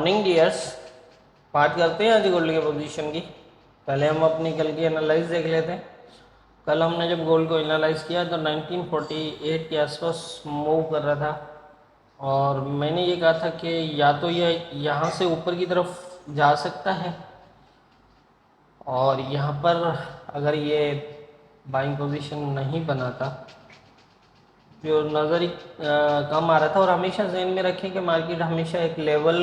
Morning dears. बात करते हैं आज गोल्ड के पोजीशन की। पहले हम अपनी कल की एनालाइज देख लेते हैं। कल हमने जब गोल्ड को एनालाइज किया तो 1948 के आसपास मूव कर रहा था और मैंने ये कहा था कि या तो ये यहाँ से ऊपर की तरफ जा सकता है और यहाँ पर अगर ये बाइंग पोजीशन नहीं बनाता जो नज़र ही कम आ रहा था। और हमेशा जहन में रखें कि मार्केट हमेशा एक लेवल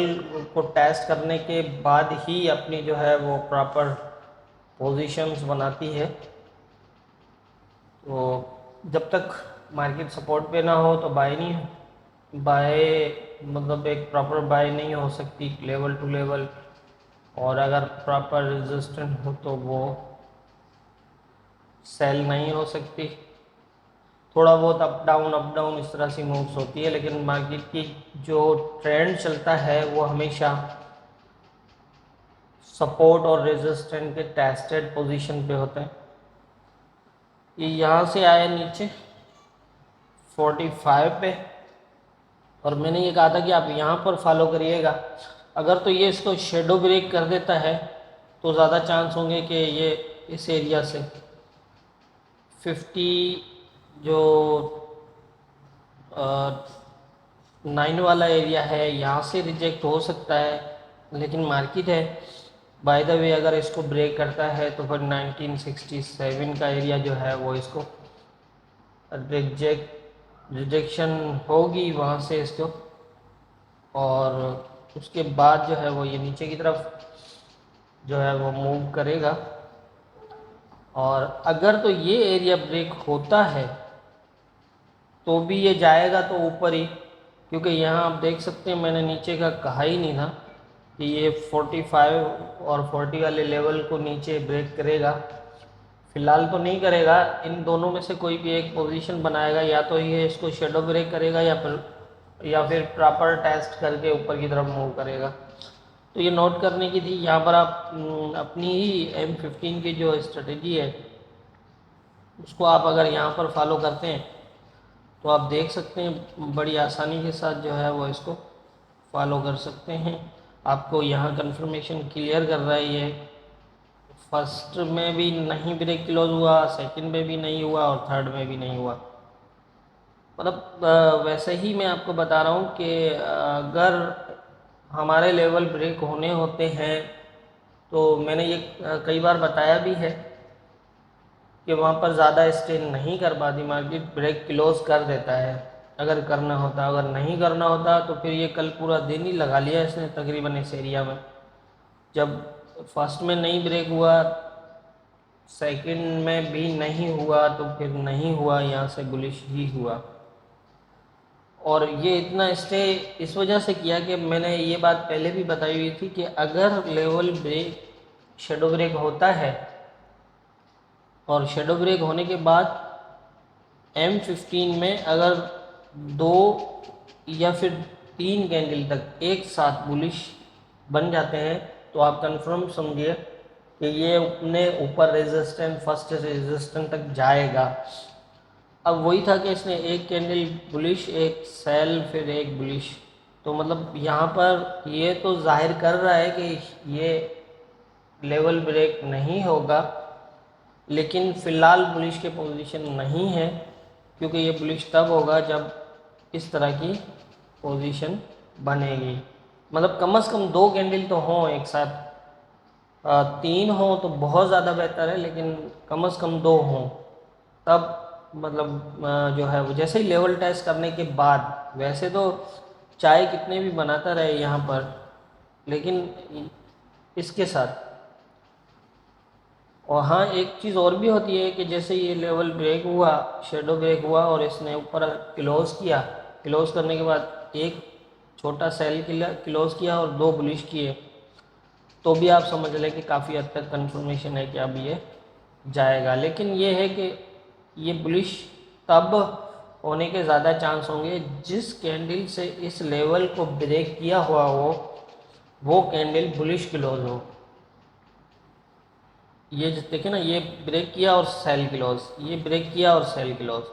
को टेस्ट करने के बाद ही अपनी जो है वो प्रॉपर पोजीशंस बनाती है। तो जब तक मार्केट सपोर्ट पे ना हो तो बाय मतलब एक प्रॉपर बाय नहीं हो सकती लेवल टू लेवल, और अगर प्रॉपर रेजिस्टेंट हो तो वो सेल नहीं हो सकती। थोड़ा बहुत अप डाउन इस तरह से मूव्स होती है, लेकिन मार्केट की जो ट्रेंड चलता है वो हमेशा सपोर्ट और रेजिस्टेंट के टेस्टेड पोजीशन पे होते हैं। ये यहाँ से आया नीचे 45 पे और मैंने ये कहा था कि आप यहाँ पर फॉलो करिएगा। अगर तो ये इसको शेडो ब्रेक कर देता है तो ज़्यादा चांस होंगे कि ये इस एरिया से 50 जो 9 वाला एरिया है यहाँ से रिजेक्ट हो सकता है, लेकिन मार्केट है बाय द वे अगर इसको ब्रेक करता है तो फिर 1967 का एरिया जो है वो इसको रिजेक्शन होगी वहाँ से इसको, और उसके बाद जो है वो ये नीचे की तरफ जो है वो मूव करेगा। और अगर तो ये एरिया ब्रेक होता है तो भी ये जाएगा तो ऊपर ही, क्योंकि यहाँ आप देख सकते हैं मैंने नीचे का कहा ही नहीं था कि ये 45 और 40 वाले लेवल को नीचे ब्रेक करेगा। फिलहाल तो नहीं करेगा, इन दोनों में से कोई भी एक पोजीशन बनाएगा, या तो ये इसको शेडो ब्रेक करेगा या फिर प्रॉपर टेस्ट करके ऊपर की तरफ मूव करेगा। तो ये नोट करने की थी। यहाँ पर आप अपनी ही M15 की जो स्ट्रेटेजी है उसको आप अगर यहाँ पर फॉलो करते हैं तो आप देख सकते हैं बड़ी आसानी के साथ जो है वो इसको फॉलो कर सकते हैं। आपको यहाँ कंफर्मेशन क्लियर कर रहा है ये फर्स्ट में भी नहीं ब्रेक क्लोज हुआ, सेकंड में भी नहीं हुआ और थर्ड में भी नहीं हुआ। मतलब वैसे ही मैं आपको बता रहा हूँ कि अगर हमारे लेवल ब्रेक होने होते हैं तो मैंने ये कई बार बताया भी है कि वहाँ पर ज़्यादा स्टे नहीं कर पाती मार्केट, ब्रेक क्लोज कर देता है अगर करना होता। अगर नहीं करना होता तो फिर ये कल पूरा दिन ही लगा लिया इसने तकरीबन इस एरिया में। जब फर्स्ट में नहीं ब्रेक हुआ, सेकंड में भी नहीं हुआ, तो फिर नहीं हुआ, यहाँ से बुलिश ही हुआ। और ये इतना स्टे इस वजह से किया कि मैंने ये बात पहले भी बताई हुई थी कि अगर लेवल ब्रेक शेडो ब्रेक होता है और शेडो ब्रेक होने के बाद M15 में अगर 2 या फिर 3 कैंडल तक एक साथ बुलिश बन जाते हैं तो आप कंफर्म समझिए कि ये अपने ऊपर रेजिस्टेंट फर्स्ट रेजिस्टेंट तक जाएगा। अब वही था कि इसने एक कैंडल बुलिश, एक सेल, फिर एक बुलिश, तो मतलब यहाँ पर ये तो जाहिर कर रहा है कि ये लेवल ब्रेक नहीं होगा, लेकिन फ़िलहाल बुलिश के पोजीशन नहीं है, क्योंकि ये बुलिश तब होगा जब इस तरह की पोजीशन बनेगी। मतलब कम से कम 2 कैंडल तो हों एक साथ, 3 हो तो बहुत ज़्यादा बेहतर है, लेकिन कम से कम 2 हों तब मतलब जो है वो जैसे ही लेवल टेस्ट करने के बाद, वैसे तो चाहे कितने भी बनाता रहे यहाँ पर, लेकिन इसके साथ। और हाँ, एक चीज़ और भी होती है कि जैसे ये लेवल ब्रेक हुआ, शेडो ब्रेक हुआ और इसने ऊपर क्लोज किया, क्लोज करने के बाद एक छोटा सेल क्लोज किया और 2 बुलिश किए, तो भी आप समझ लें कि काफ़ी हद तक कंफर्मेशन है कि अब ये जाएगा। लेकिन ये है कि ये बुलिश तब होने के ज़्यादा चांस होंगे जिस कैंडल से इस लेवल को ब्रेक किया हुआ हो वो कैंडल बुलिश क्लोज हो। ये देखिए ना, ये ब्रेक किया और सेल क्लोज, ये ब्रेक किया और सेल क्लोज,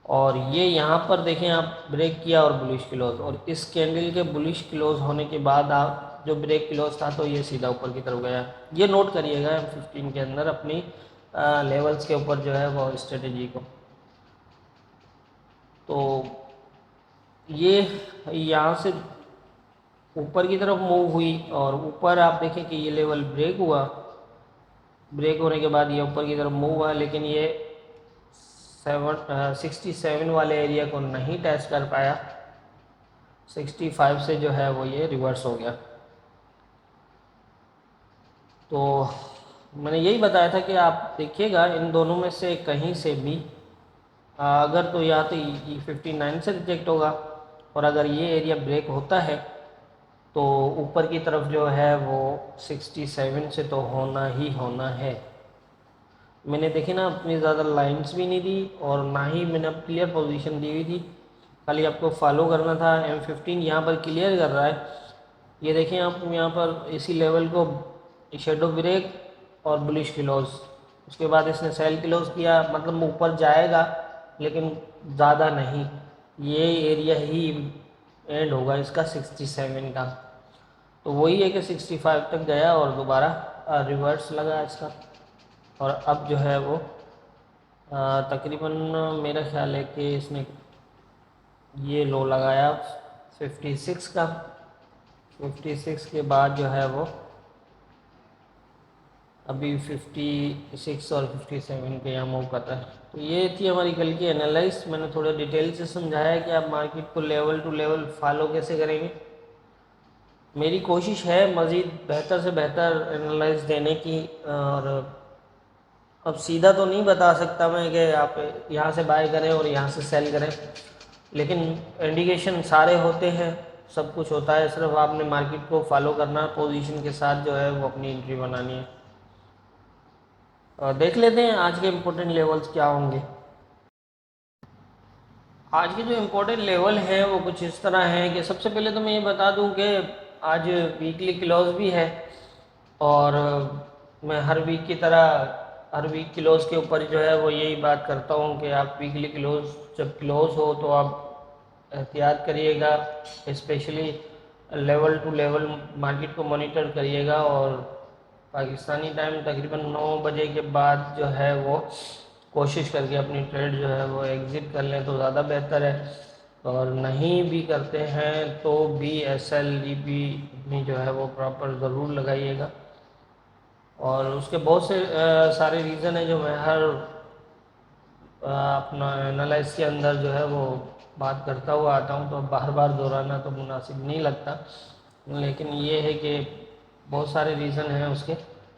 और ये यहाँ पर देखें आप ब्रेक किया और बुलिश क्लोज, और इस कैंडल के बुलिश क्लोज होने के बाद आप जो ब्रेक क्लोज था तो ये सीधा ऊपर की तरफ गया। ये नोट करिएगा M15 के अंदर अपनी लेवल्स के ऊपर जो है वो स्ट्रेटेजी को। तो ये यहाँ से ऊपर की तरफ मूव हुई और ऊपर आप देखें कि ये लेवल ब्रेक हुआ, ब्रेक होने के बाद ये ऊपर की तरफ मूव हुआ, लेकिन ये 67 वाले एरिया को नहीं टच कर पाया। 65 से जो है वो ये रिवर्स हो गया। तो मैंने यही बताया था कि आप देखिएगा इन दोनों में से कहीं से भी अगर तो या तो E59 से रिजेक्ट होगा, और अगर ये एरिया ब्रेक होता है तो ऊपर की तरफ जो है वो 67 से तो होना ही होना है। मैंने देखी ना अपनी ज़्यादा लाइंस भी नहीं दी और ना ही मैंने अब क्लियर पोजीशन दी हुई थी, खाली आपको फॉलो करना था। M15 यहाँ पर क्लियर कर रहा है, ये देखें आप यहाँ पर इसी लेवल को शेडो ब्रेक और बुलिश क्लोज, उसके बाद इसने सेल क्लोज किया, मतलब ऊपर जाएगा लेकिन ज़्यादा नहीं, ये एरिया ही एंड होगा इसका 67 का। तो वही है कि 65 तक गया और दोबारा रिवर्स लगा इसका, और अब जो है वो तकरीबन मेरा ख्याल है कि इसने ये लो लगाया 56 का। 56 के बाद जो है वो अभी 56 और 57 के यहाँ मूव कर रहा है। तो ये थी हमारी कल की एनालाइज। मैंने थोड़ा डिटेल से समझाया कि आप मार्केट को लेवल टू लेवल फॉलो कैसे करेंगे। मेरी कोशिश है मज़ीद बेहतर से बेहतर एनालाइज देने की, और अब सीधा तो नहीं बता सकता मैं कि आप यहाँ से बाय करें और यहाँ से सेल करें, लेकिन इंडिकेशन सारे होते हैं, सब कुछ होता है, सिर्फ आपने मार्केट को फॉलो करना, पोजीशन के साथ जो है वो अपनी एंट्री बनानी है। देख लेते हैं आज के इम्पोर्टेंट लेवल्स क्या होंगे। आज के जो इम्पोर्टेंट लेवल हैं वो कुछ इस तरह हैं कि सबसे पहले तो मैं ये बता दूं कि आज वीकली क्लोज भी है, और मैं हर वीक की तरह हर वीक क्लोज के ऊपर जो है वो यही बात करता हूँ कि आप वीकली क्लोज जब क्लोज हो तो आप एहतियात करिएगा, specially level to level market को मॉनिटर करिएगा, और पाकिस्तानी टाइम तकरीबन 9 बजे के बाद जो है वो कोशिश करके अपनी ट्रेड जो है वो एग्ज़िट कर लें तो ज़्यादा बेहतर है, और नहीं भी करते हैं तो भी SLDP में जो है वो प्रॉपर ज़रूर लगाइएगा। और उसके बहुत से सारे रीज़न हैं जो मैं हर अपना एनालाइज के अंदर जो है वो बात करता हुआ आता हूँ, तो बार बार दोहराना तो मुनासिब नहीं लगता, लेकिन ये है कि बहुत सारे रीज़न हैं उसके।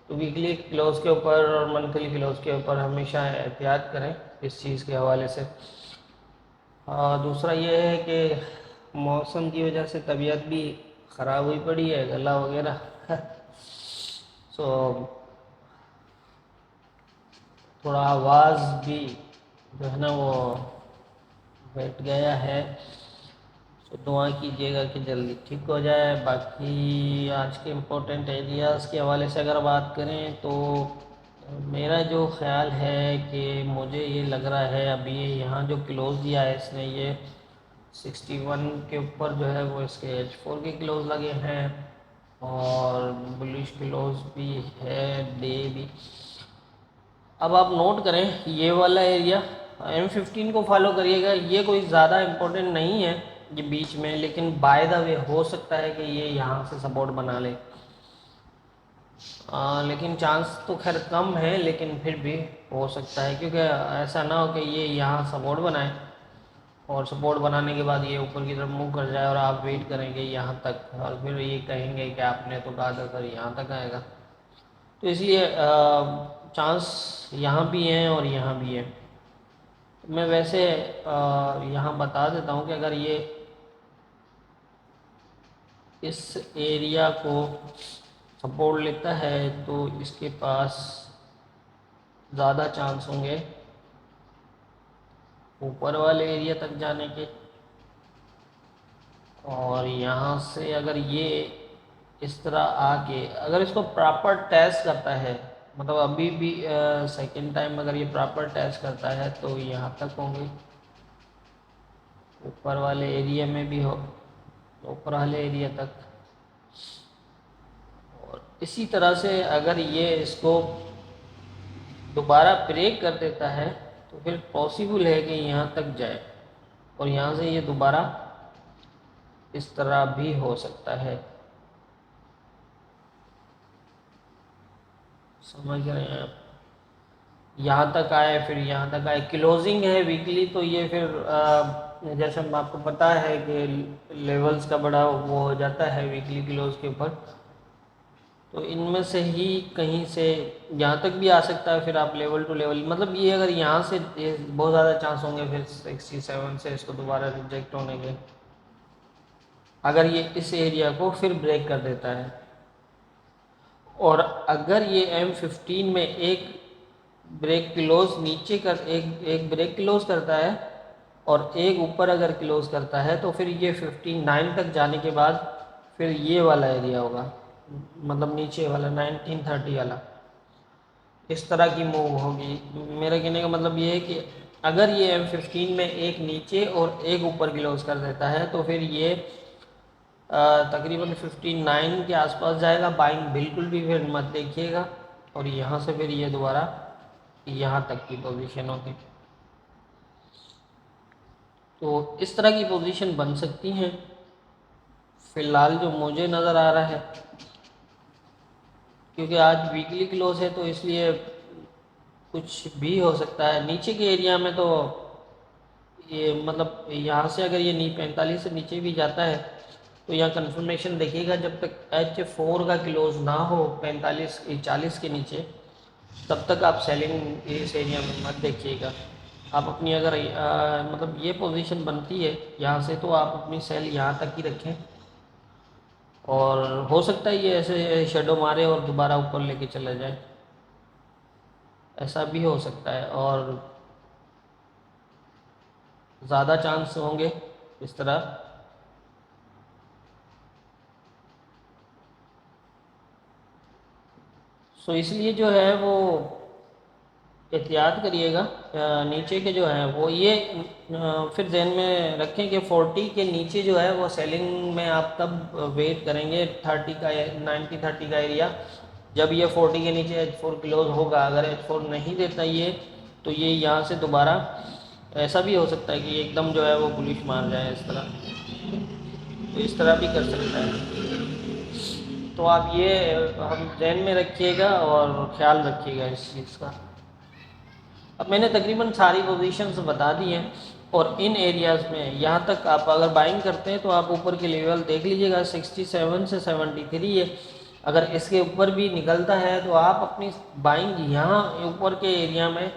तो वीकली क्लोज के ऊपर और मंथली क्लोज के ऊपर हमेशा एहतियात करें इस चीज़ के हवाले से। दूसरा ये है कि मौसम की वजह से तबीयत भी ख़राब हुई पड़ी है, गला वगैरह सो थोड़ा आवाज़ भी जो है ना वो बैठ गया है, तो दुआ कीजिएगा कि जल्दी ठीक हो जाए। बाकी आज के इम्पोर्टेंट एरियाज़ के हवाले से अगर बात करें तो मेरा जो ख्याल है कि मुझे ये लग रहा है अभी यहाँ जो क्लोज दिया है इसने, ये 61 के ऊपर जो है वो इसके H4 के क्लोज लगे हैं, और बुलिश क्लोज भी है, डे भी। अब आप नोट करें ये वाला एरिया M15 को फॉलो करिएगा, ये कोई ज़्यादा इम्पोर्टेंट नहीं है ये बीच में, लेकिन बाय द वे हो सकता है कि ये यहाँ से सपोर्ट बना ले, लेकिन चांस तो खैर कम है, लेकिन फिर भी हो सकता है, क्योंकि ऐसा ना हो कि ये यहाँ सपोर्ट बनाए और सपोर्ट बनाने के बाद ये ऊपर की तरफ मूव कर जाए और आप वेट करेंगे यहाँ तक, और फिर ये कहेंगे कि आपने तो कहा था सर यहाँ तक आएगा। तो इसलिए चांस यहाँ भी हैं और यहाँ भी है। तो मैं वैसे यहाँ बता देता हूँ कि अगर ये इस एरिया को सपोर्ट लेता है तो इसके पास ज़्यादा चांस होंगे ऊपर वाले एरिया तक जाने के, और यहाँ से अगर ये इस तरह आके अगर इसको प्रॉपर टेस्ट करता है, मतलब अभी भी सेकंड टाइम अगर ये प्रॉपर टेस्ट करता है तो यहाँ तक होंगे, ऊपर वाले एरिया में भी हो, ऊपर वाले एरिया तक। और इसी तरह से अगर ये इसको दोबारा ब्रेक कर देता है तो फिर पॉसिबल है कि यहाँ तक जाए, और यहाँ से ये दोबारा इस तरह भी हो सकता है। समझ रहे हैं आप? यहाँ तक आए, फिर यहाँ तक आए, क्लोजिंग है वीकली, तो ये फिर जैसे आपको पता है कि लेवल्स का बड़ा वो हो जाता है वीकली क्लोज के ऊपर। तो इनमें से ही कहीं से यहाँ तक भी आ सकता है, फिर आप लेवल टू लेवल, मतलब ये अगर यहाँ से ये बहुत ज़्यादा चांस होंगे फिर 67 से इसको दोबारा रिजेक्ट होने के, अगर ये इस एरिया को फिर ब्रेक कर देता है। और अगर ये M15 में एक ब्रेक क्लोज नीचे कर एक ब्रेक क्लोज करता है और एक ऊपर अगर क्लोज करता है, तो फिर ये 59 तक जाने के बाद फिर ये वाला एरिया होगा, मतलब नीचे वाला 1930 वाला, इस तरह की मूव होगी। मेरा कहने का मतलब ये है कि अगर ये M15 में एक नीचे और एक ऊपर क्लोज कर देता है तो फिर ये तकरीबन 59 के आसपास जाएगा। बाइंग बिल्कुल भी फिर मत देखिएगा, और यहाँ से फिर ये दोबारा यहाँ तक की पोजीशन होगी। तो इस तरह की पोजीशन बन सकती हैं फ़िलहाल जो मुझे नज़र आ रहा है, क्योंकि आज वीकली क्लोज है तो इसलिए कुछ भी हो सकता है। नीचे के एरिया में तो ये मतलब यहाँ से अगर ये 45 से नीचे भी जाता है तो यहाँ कंफर्मेशन देखिएगा, जब तक H4 का क्लोज ना हो 40 के नीचे, तब तक आप सेलिंग इस एरिया में मत देखिएगा। आप अपनी अगर मतलब ये पोजीशन बनती है यहाँ से, तो आप अपनी सेल यहाँ तक ही रखें, और हो सकता है ये ऐसे शेडो मारे और दोबारा ऊपर लेके चला जाए, ऐसा भी हो सकता है। और ज़्यादा चांस होंगे इस तरह। सो इसलिए जो है वो एहतियात करिएगा। नीचे के जो हैं वो ये फिर ध्यान में रखें कि 40 के नीचे जो है वो सेलिंग में आप तब वेट करेंगे 30 का 90-30 का एरिया, जब ये 40 के नीचे H4 क्लोज होगा। अगर H4 नहीं देता ये, तो ये यहाँ से दोबारा ऐसा भी हो सकता है कि एकदम जो है वो बुलिश मार जाए इस तरह, तो इस तरह भी कर सकता है। तो आप ये हम ध्यान में रखिएगा और ख्याल रखिएगा इस चीज़ का। अब मैंने तकरीबन सारी पोजीशंस बता दी हैं, और इन एरियाज़ में यहाँ तक आप अगर बाइंग करते हैं तो आप ऊपर के लेवल देख लीजिएगा, 67 से 73 है। अगर इसके ऊपर भी निकलता है तो आप अपनी बाइंग यहाँ ऊपर के एरिया में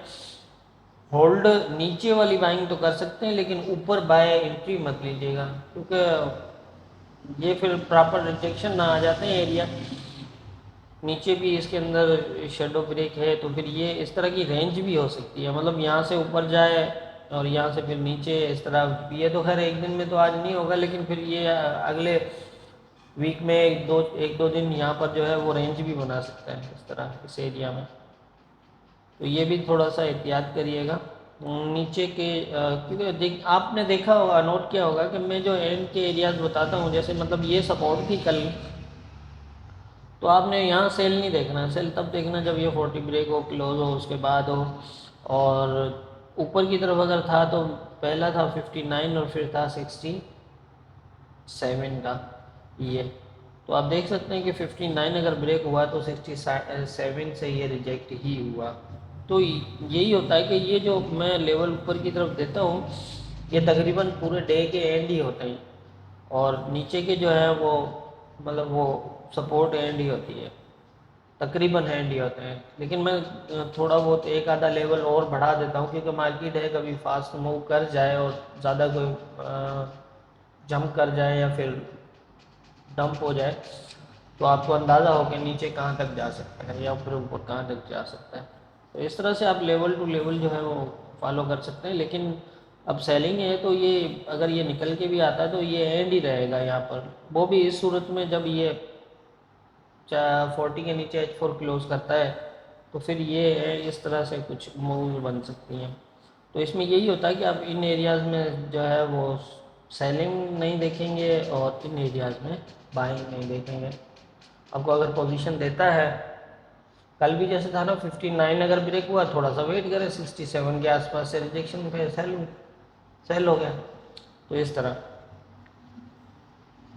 होल्ड, नीचे वाली बाइंग तो कर सकते हैं, लेकिन ऊपर बाय एंट्री मत लीजिएगा, क्योंकि ये फिर प्रॉपर रिजेक्शन ना आ जाते हैं एरिया। नीचे भी इसके अंदर शेडो ब्रेक है, तो फिर ये इस तरह की रेंज भी हो सकती है, मतलब यहाँ से ऊपर जाए और यहाँ से फिर नीचे इस तरह। ये तो खैर एक दिन में तो आज नहीं होगा, लेकिन फिर ये अगले वीक में एक दो दिन यहाँ पर जो है वो रेंज भी बना सकता है इस तरह इस एरिया में। तो ये भी थोड़ा सा एहतियात करिएगा नीचे के, क्योंकि आपने देखा होगा, नोट किया होगा कि मैं जो एंड के एरियाज बताता हूँ, जैसे मतलब ये सपोर्ट थी कल, तो आपने यहाँ सेल नहीं देखना, सेल तब देखना जब ये 40 ब्रेक हो, क्लोज हो, उसके बाद हो। और ऊपर की तरफ अगर था तो पहला था 59 और फिर था 67 का ये, तो आप देख सकते हैं कि 59 अगर ब्रेक हुआ तो 67 से ये रिजेक्ट ही हुआ। तो यही होता है कि ये जो मैं लेवल ऊपर की तरफ देता हूँ, ये तकरीबन पूरे डे के एंड ही होते हैं, और नीचे के जो है वो मतलब वो सपोर्ट एंड ही होती है, तकरीबन हैंड ही होते हैं। लेकिन मैं थोड़ा बहुत एक आधा लेवल और बढ़ा देता हूँ, क्योंकि मार्केट है कभी फास्ट मूव कर जाए और ज़्यादा कोई जंप कर जाए या फिर डंप हो जाए, तो आपको अंदाज़ा हो कि नीचे कहाँ तक जा सकता है या फिर ऊपर कहाँ तक जा सकता है। तो इस तरह से आप लेवल टू लेवल जो है वो फॉलो कर सकते हैं। लेकिन अब सेलिंग है तो ये अगर ये निकल के भी आता है तो ये एंड ही रहेगा यहाँ पर, वो भी इस सूरत में जब ये 40 के नीचे H4 क्लोज करता है, तो फिर ये इस तरह से कुछ मूव बन सकती हैं। तो इसमें यही होता है कि आप इन एरियाज़ में जो है वो सेलिंग नहीं देखेंगे और इन एरियाज़ में बाइंग नहीं देखेंगे। आपको अगर पोजीशन देता है, कल भी जैसे था ना 59 अगर ब्रेक हुआ, थोड़ा सा वेट करें, 67 के आसपास से रिजेक्शन पे सेल हो गया। तो इस तरह,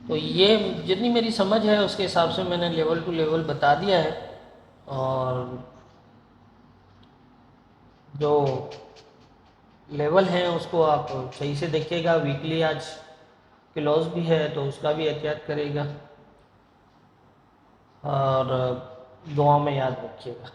तो ये जितनी मेरी समझ है उसके हिसाब से मैंने लेवल टू लेवल बता दिया है। और जो लेवल हैं उसको आप सही से देखिएगा। वीकली आज क्लोज भी है तो उसका भी एहतियात करेगा और दुआ में याद रखिएगा।